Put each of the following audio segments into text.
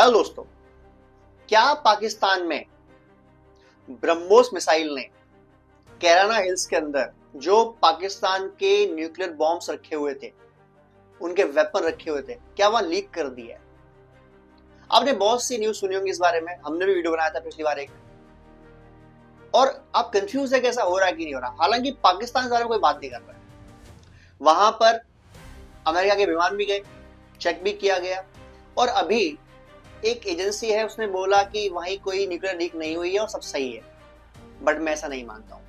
Hello दोस्तों, क्या पाकिस्तान में ब्रह्मोस मिसाइल ने कैराना हिल्स के अंदर जो पाकिस्तान के न्यूक्लियर बॉम्ब्स रखे हुए थे, उनके वेपन रखे हुए थे, क्या वह लीक कर दिया है? आपने बहुत सी न्यूज सुनी होंगी इस बारे में, हमने भी वीडियो बनाया था पिछली बार एक। और आप कंफ्यूज है कि ऐसा हो रहा है कि नहीं हो रहा। हालांकि पाकिस्तान के बारे में कोई बात नहीं कर रहा है। वहां पर अमेरिका के विमान भी गए, चेक भी किया गया, और अभी एक एजेंसी है उसने बोला कि वहीं कोई न्यूक्लियर लीक नहीं हुई है और सब सही है। बट मैं ऐसा नहीं मानता हूं।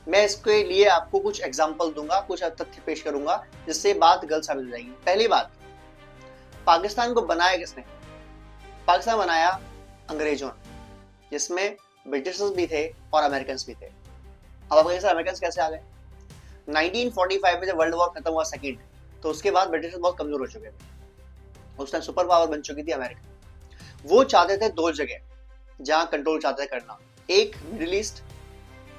मैं इसके लिए आपको कुछ एग्जांपल दूंगा, कुछ तथ्य पेश करूंगा जिससे बात गलत साबित हो जाएगी। पहली बात, पाकिस्तान को बनाया किसने? पाकिस्तान बनाया अंग्रेजों ने, जिसमें ब्रिटिशर्स भी थे और अमेरिकन भी थे। अब अफगानिस्तान अमेरिकन कैसे आ गए? 1945 में जब वर्ल्ड वॉर खत्म हुआ सेकंड, तो उसके बाद ब्रिटिशर्स बहुत कमजोर हो चुके थे। उस टाइम सुपर पावर बन चुकी थी अमेरिका। वो चाहते थे दो जगह जहां कंट्रोल चाहते थे करना। एक मिडिल ईस्ट,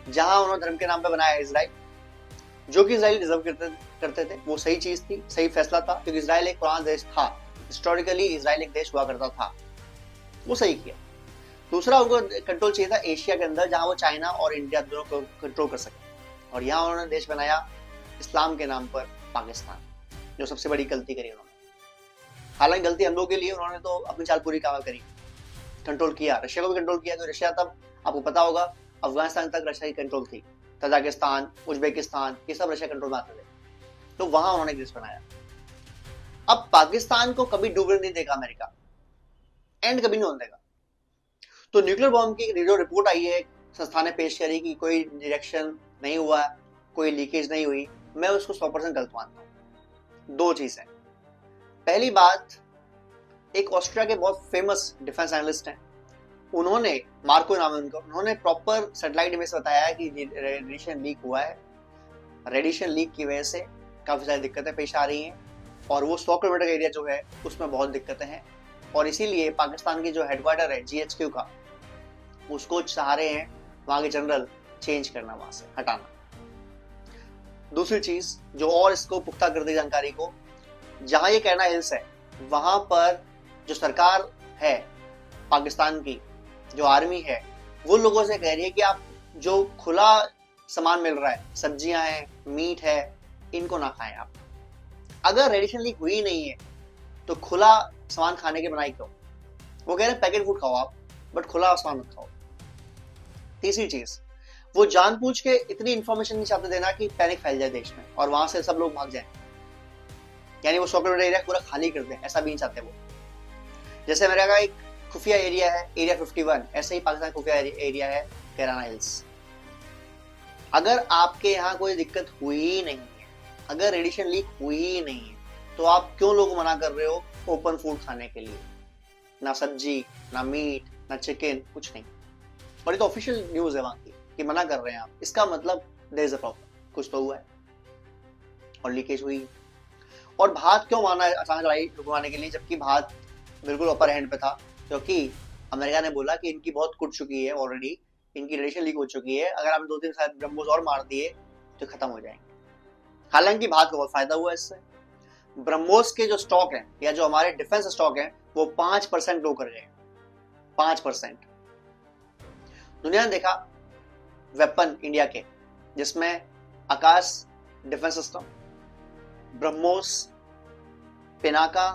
जहां उन्होंने धर्म के नाम पे बनाया इजराइल, जो कि इजराइल डिजर्व करते थे। वो सही चीज थी, सही फैसला था, क्योंकि इजराइल एक पुराना देश था। हिस्टोरिकली इजराइल एक देश हुआ करता था, वो सही किया। दूसरा, उनको कंट्रोल चाहिए था एशिया के अंदर, जहां वो चाइना और इंडिया दोनों को कंट्रोल कर सके। और यहाँ उन्होंने देश बनाया इस्लाम के नाम पर पाकिस्तान, जो सबसे बड़ी गलती करी उन्होंने। हालांकि गलती हम लोग के लिए, उन्होंने तो अपनी चाल पूरी काम करी, कंट्रोल किया। रशिया को भी कंट्रोल किया, तो रशिया तब आपको पता होगा अफगानिस्तान तक रशिया की कंट्रोल थी। तजाकिस्तान, उज्बेकिस्तान, ये सब रशिया कंट्रोल में आते थे। तो वहां उन्होंने देश बनाया। अब पाकिस्तान को कभी डूबने नहीं देगा अमेरिका, एंड कभी नहीं होने देगा। तो न्यूक्लियर बॉम्ब की जो रिपोर्ट आई है, संस्था ने पेश करी कि कोई डिरेक्शन नहीं हुआ, कोई लीकेज नहीं हुई, मैं उसको 100% गलत मानता हूं। दो चीजें। पहली बात, एक ऑस्ट्रिया के बहुत फेमस डिफेंस एनालिस्ट हैं, उन्होंने, मार्को नाम है उनका, उन्होंने प्रॉपर सैटेलाइट इमेज बताया है कि रेडिएशन लीक हुआ है। रेडिएशन लीक की वजह से काफी सारी दिक्कतें पेश आ रही हैं, और वो 100 किलोमीटर का एरिया जो है उसमें बहुत दिक्कतें हैं। और इसीलिए पाकिस्तान की जो हेडक्वार्टर है GHQ का, उसको चाह रहे हैं वहां के जनरल चेंज करना, वहां से हटाना। दूसरी चीज जो और इसको पुख्ता कर दी जानकारी को, जहां ये कैराना हिल्स है, वहां पर जो सरकार है पाकिस्तान की, जो आर्मी है, वो लोगों से कह रही है कि आप जो खुला सामान मिल रहा है, सब्जियां हैं, मीट है, इनको ना खाएं आप। अगर रेडिएशन लीक हुई नहीं है तो खुला सामान खाने के बनाई क्यों? वो कह रहे हैं पैकेट फूड खाओ आप, बट खुला सामान मत खाओ। तीसरी चीज, वो जानबूझ के इतनी इंफॉर्मेशन नहीं चाहते देना कि पैनिक फैल जाए देश में और वहां से सब लोग भाग जाएं। यानी वो 100 किलोमीटर एरिया पूरा खाली कर दें, ऐसा भी नहीं चाहते वो। जैसे अमेरिका का एक खुफिया एरिया है एरिया 51, ऐसे ही पाकिस्तान खुफिया एरिया है कैराना हिल्स। अगर आपके यहाँ कोई दिक्कत हुई ही नहीं है, अगर रेडिएशन लीक हुई ही नहीं है, तो आप क्यों लोग मना कर रहे हो ओपन फूड खाने के लिए? ना सब्जी, ना मीट, ना चिकन, कुछ नहीं। और ये तो ऑफिशियल न्यूज है वहां की कि मना कर रहे हैं आप। इसका मतलब देयर इज अ प्रॉब्लम, कुछ तो हुआ है और लीकेज हुई। और भारत क्यों माना अचानक लड़ाई रुकवाने के लिए, जबकि भारत बिल्कुल अपर हैंड पे था? क्योंकि अमेरिका ने बोला कि इनकी बहुत कुट चुकी है ऑलरेडी, इनकी रेडिएशन लीक हो चुकी है, अगर आप 2-3 शायद ब्रह्मोस और मार दिए तो खत्म हो जाएंगे। हालांकि भारत को बहुत फायदा हुआ इससे। ब्रह्मोस के जो स्टॉक है, या जो हमारे डिफेंस स्टॉक है, वो 5% ग्रो कर गए। 5%। दुनिया ने देखा वेपन इंडिया के, जिसमें आकाश डिफेंस सिस्टम, ब्रह्मोस, पिनाका,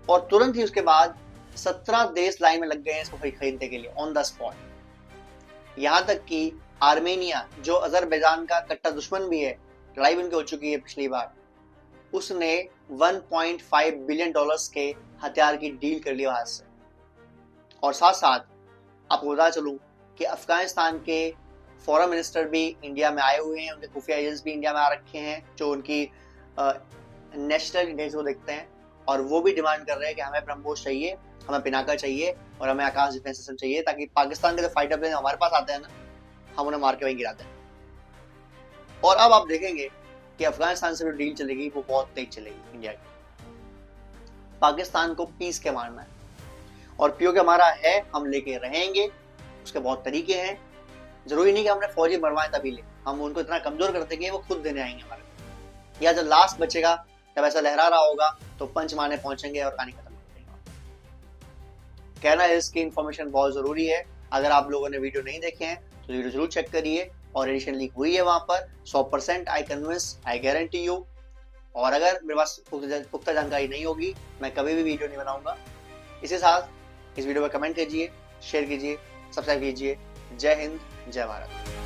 और तुरंत ही उसके बाद 17 देश लाइन में लग गए हैं इसको खरीदने के लिए ऑन द स्पॉट। यहां तक कि आर्मेनिया, जो अजरबैजान का कट्टर दुश्मन भी है, लड़ाई भी उनकी हो चुकी है पिछली बार, उसने $1.5 बिलियन के हथियार की डील कर ली वहां से। और साथ साथ आपको बता चलूं कि अफगानिस्तान के फॉरेन मिनिस्टर भी इंडिया में आए हुए हैं, उनके खुफिया एजेंट्स भी इंडिया में आ रखे हैं, जो उनकी नेशनल इंटेलिजेंस को देखते हैं, और वो भी डिमांड कर रहे हैं कि हमें ब्रह्मोस चाहिए, हमें पिनाका चाहिए, और हमें आकाश डिफेंस सिस्टम चाहिए, ताकि पाकिस्तान के जो फाइटर प्लेन हमारे पास आते हैं ना, हम उन्हें मार के वहीं गिराते हैं। और अब आप देखेंगे कि अफगानिस्तान से जो डील चलेगी वो बहुत तेज चलेगी इंडिया की। पाकिस्तान को पीस के मारना है, और पीओके हमारा है, हम लेके रहेंगे। उसके बहुत तरीके हैं, जरूरी नहीं कि हमने फौजी मरवाए तभी ले, हम उनको इतना कमजोर कर देंगे वो खुद देने आएंगे हमारे, या जब लास्ट बचेगा, जब ऐसा लहरा रहा होगा, तो पंच मारने पहुंचेंगे और कहानी खत्म कर देंगे। कैराना हिल्स की इन्फॉर्मेशन बहुत जरूरी है। अगर आप लोगों ने वीडियो नहीं देखे हैं तो वीडियो जरूर चेक करिए, और एडिशन लीक हुई है वहां पर 100%, I convince, I guarantee you. और अगर मेरे पास पुख्ता जानकारी नहीं होगी, मैं कभी भी वीडियो नहीं बनाऊंगा। इसी साथ इस वीडियो पर कमेंट कीजिए, शेयर कीजिए, सब्सक्राइब कीजिए। जय हिंद, जय भारत।